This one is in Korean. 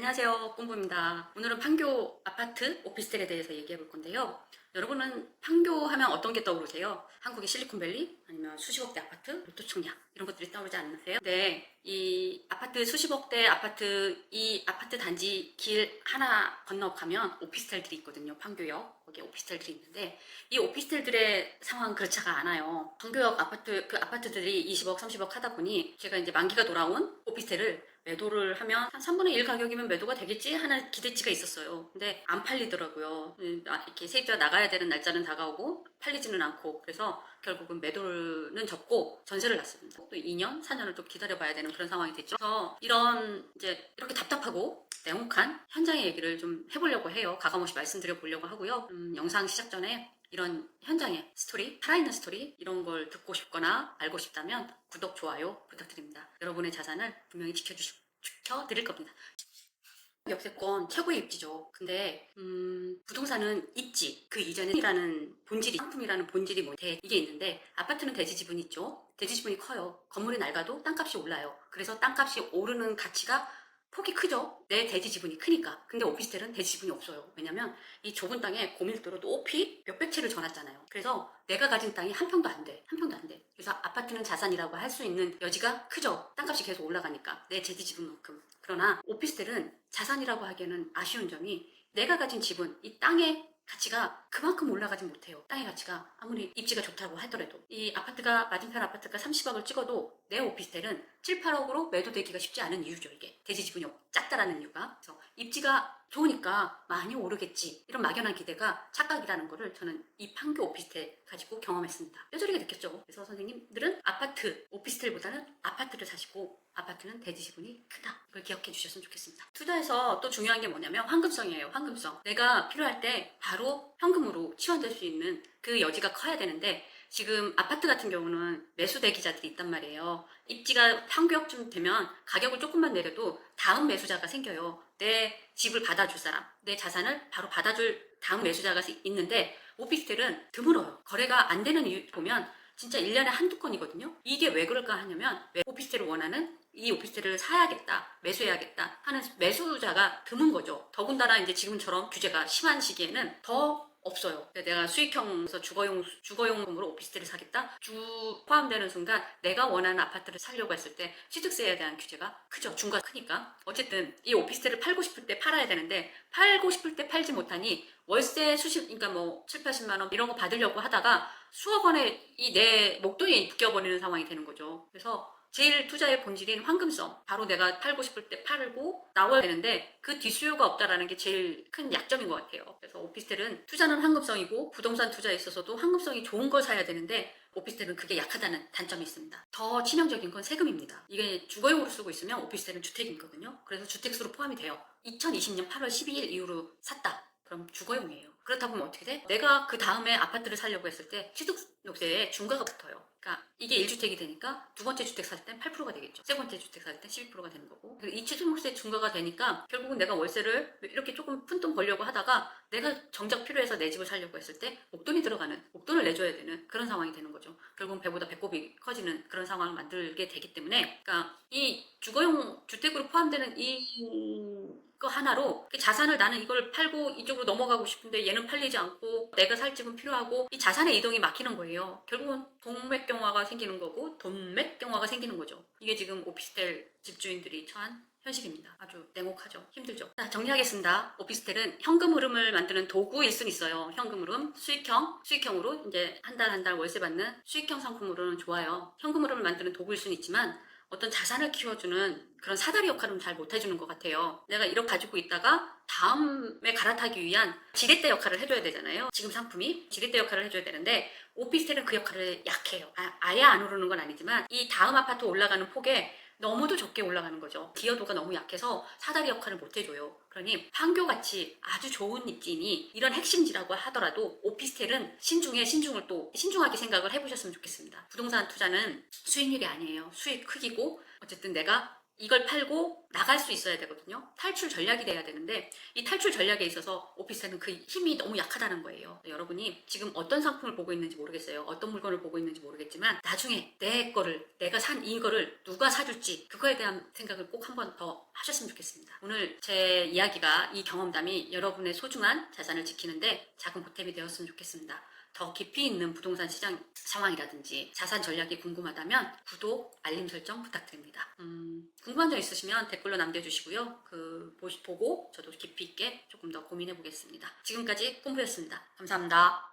안녕하세요, 꿈부입니다. 오늘은 판교 아파트 오피스텔에 대해서 얘기해 볼 건데요. 여러분은 판교 하면 어떤 게 떠오르세요? 한국의 실리콘밸리? 아니면 수십억대 아파트? 로또청약? 이런 것들이 떠오르지 않으세요? 네, 이 아파트 수십억대 아파트, 이 아파트 단지 길 하나 건너가면 오피스텔들이 있거든요. 판교역. 거기에 오피스텔들이 있는데 이 오피스텔들의 상황은 그렇지가 않아요. 판교역 아파트, 그 아파트들이 20억, 30억 하다 보니 제가 이제 만기가 돌아온 오피스텔을 매도를 하면 한 3분의 1 가격이면 매도가 되겠지 하는 기대치가 있었어요. 근데 안 팔리더라고요. 이렇게 세입자가 나가야 되는 날짜는 다가오고 팔리지는 않고, 그래서 결국은 매도는 접고 전세를 놨습니다. 또 2년, 4년을 또 기다려봐야 되는 그런 상황이 됐죠. 그래서 이런 이제 이렇게 답답하고 냉혹한 현장의 얘기를 좀 해보려고 해요. 가감없이 말씀드려 보려고 하고요. 영상 시작 전에 이런 현장의 스토리, 살아있는 스토리 이런 걸 듣고 싶거나 알고 싶다면 구독, 좋아요 부탁드립니다. 여러분의 자산을 분명히 지켜드릴 겁니다. 역세권 최고의 입지죠. 근데 부동산은 입지, 그 이전에라는 본질이, 상품이라는 본질이 이게 있는데, 아파트는 대지 지분이 있죠. 대지 지분이 커요. 건물이 낡아도 땅값이 올라요. 그래서 땅값이 오르는 가치가 폭이 크죠. 내 대지 지분이 크니까. 근데 오피스텔은 대지 지분이 없어요. 왜냐면 이 좁은 땅에 고밀도로 높이 몇백 채를 전놨잖아요. 그래서 내가 가진 땅이 한 평도 안 돼. 한 평도 안 돼. 그래서 아파트는 자산이라고 할 수 있는 여지가 크죠. 땅값이 계속 올라가니까. 내 대지 지분만큼. 그러나 오피스텔은 자산이라고 하기에는 아쉬운 점이, 내가 가진 지분, 이 땅의 가치가 그만큼 올라가지 못해요. 땅의 가치가 아무리 입지가 좋다고 하더라도. 이 아파트가, 맞은편 아파트가 30억을 찍어도 내 오피스텔은 7, 8억으로 매도되기가 쉽지 않은 이유죠. 이게 대지 지분이 작다라는 이유가. 그래서 입지가 좋으니까 많이 오르겠지, 이런 막연한 기대가 착각이라는 거를 저는 이 판교 오피스텔 가지고 경험했습니다. 뼈저리게 느꼈죠. 그래서 선생님들은 아파트, 오피스텔보다는 아파트를 사시고, 아파트는 대지 지분이 크다, 이걸 기억해 주셨으면 좋겠습니다. 투자에서 또 중요한 게 뭐냐면 황금성이에요. 황금성. 내가 필요할 때 바로 현금으로 치환될 수 있는 그 여지가 커야 되는데, 지금 아파트 같은 경우는 매수 대기자들이 있단 말이에요. 입지가 판교역쯤 되면 가격을 조금만 내려도 다음 매수자가 생겨요. 내 집을 받아줄 사람, 내 자산을 바로 받아줄 다음 매수자가 있는데, 오피스텔은 드물어요. 거래가 안 되는 이유 보면 진짜 1년에 한두 건이거든요. 이게 왜 그럴까 하냐면, 왜 오피스텔을 원하는, 이 오피스텔을 사야겠다, 매수해야겠다 하는 매수자가 드문 거죠. 더군다나 이제 지금처럼 규제가 심한 시기에는 더 없어요. 내가 수익형에서 주거용으로 오피스텔을 사겠다, 주 포함되는 순간 내가 원하는 아파트를 사려고 했을 때 취득세에 대한 규제가 크죠. 중과가 크니까. 어쨌든 이 오피스텔을 팔고 싶을 때 팔아야 되는데, 팔고 싶을 때 팔지 못하니 월세 그러니까 뭐 7, 80만 원 이런 거 받으려고 하다가 수억 원에 이 내 목돈이 묶여버리는 상황이 되는 거죠. 그래서 제일 투자의 본질인 황금성, 바로 내가 팔고 싶을 때 팔고 나와야 되는데 그 뒷수요가 없다라는 게 제일 큰 약점인 것 같아요. 그래서 오피스텔은 투자는 황금성이고, 부동산 투자에 있어서도 황금성이 좋은 걸 사야 되는데 오피스텔은 그게 약하다는 단점이 있습니다. 더 치명적인 건 세금입니다. 이게 주거용으로 쓰고 있으면 오피스텔은 주택이거든요. 그래서 주택수로 포함이 돼요. 2020년 8월 12일 이후로 샀다, 그럼 주거용이에요. 그렇다 보면 어떻게 돼? 내가 그 다음에 아파트를 사려고 했을 때 취득세에 중과가 붙어요. 그러니까 이게 1주택이 되니까 두 번째 주택 살 땐 8%가 되겠죠. 세 번째 주택 살 땐 12%가 되는 거고. 이 취득세 중과가 되니까 결국은 내가 월세를 이렇게 조금 푼돈 벌려고 하다가 내가 정작 필요해서 내 집을 살려고 했을 때 목돈을 내줘야 되는 그런 상황이 되는 거죠. 결국은 배보다 배꼽이 커지는 그런 상황을 만들게 되기 때문에, 그러니까 이 주거용 주택으로 포함되는 거 하나로 자산을, 나는 이걸 팔고 이쪽으로 넘어가고 싶은데 얘는 팔리지 않고 내가 살 집은 필요하고, 이 자산의 이동이 막히는 거예요. 결국은 동맥경화가 생기는 거고 돈맥경화가 생기는 거죠. 이게 지금 오피스텔 집주인들이 처한 현실입니다. 아주 냉혹하죠. 힘들죠. 자, 정리하겠습니다. 오피스텔은 현금 흐름을 만드는 도구일 수는 있어요. 현금 흐름, 수익형으로 이제 한 달 월세 받는 수익형 상품으로는 좋아요. 현금 흐름을 만드는 도구일 수는 있지만 어떤 자산을 키워주는 그런 사다리 역할은 잘 못해주는 것 같아요. 내가 1억 가지고 있다가 다음에 갈아타기 위한 지렛대 역할을 해줘야 되잖아요. 지금 상품이 지렛대 역할을 해줘야 되는데 오피스텔은 그 역할을 약해요. 아예 안 오르는 건 아니지만 이 다음 아파트 올라가는 폭에 너무도 적게 올라가는 거죠. 기여도가 너무 약해서 사다리 역할을 못 해줘요. 그러니 판교같이 아주 좋은 입지니 이런 핵심지라고 하더라도 오피스텔은 신중하게 생각을 해보셨으면 좋겠습니다. 부동산 투자는 수익률이 아니에요. 수익 크기고, 어쨌든 내가 이걸 팔고 나갈 수 있어야 되거든요. 탈출 전략이 돼야 되는데 이 탈출 전략에 있어서 오피스텔은 그 힘이 너무 약하다는 거예요. 여러분이 지금 어떤 상품을 보고 있는지 모르겠어요. 어떤 물건을 보고 있는지 모르겠지만 나중에 내 거를, 내가 산 이거를 누가 사줄지 그거에 대한 생각을 꼭 한 번 더 하셨으면 좋겠습니다. 오늘 제 이야기가, 이 경험담이 여러분의 소중한 자산을 지키는데 작은 보탬이 되었으면 좋겠습니다. 더 깊이 있는 부동산 시장 상황이라든지 자산 전략이 궁금하다면 구독, 알림 설정 부탁드립니다. 궁금한 점 있으시면 댓글로 남겨주시고요. 보고 저도 깊이 있게 조금 더 고민해 보겠습니다. 지금까지 꼼부였습니다. 감사합니다.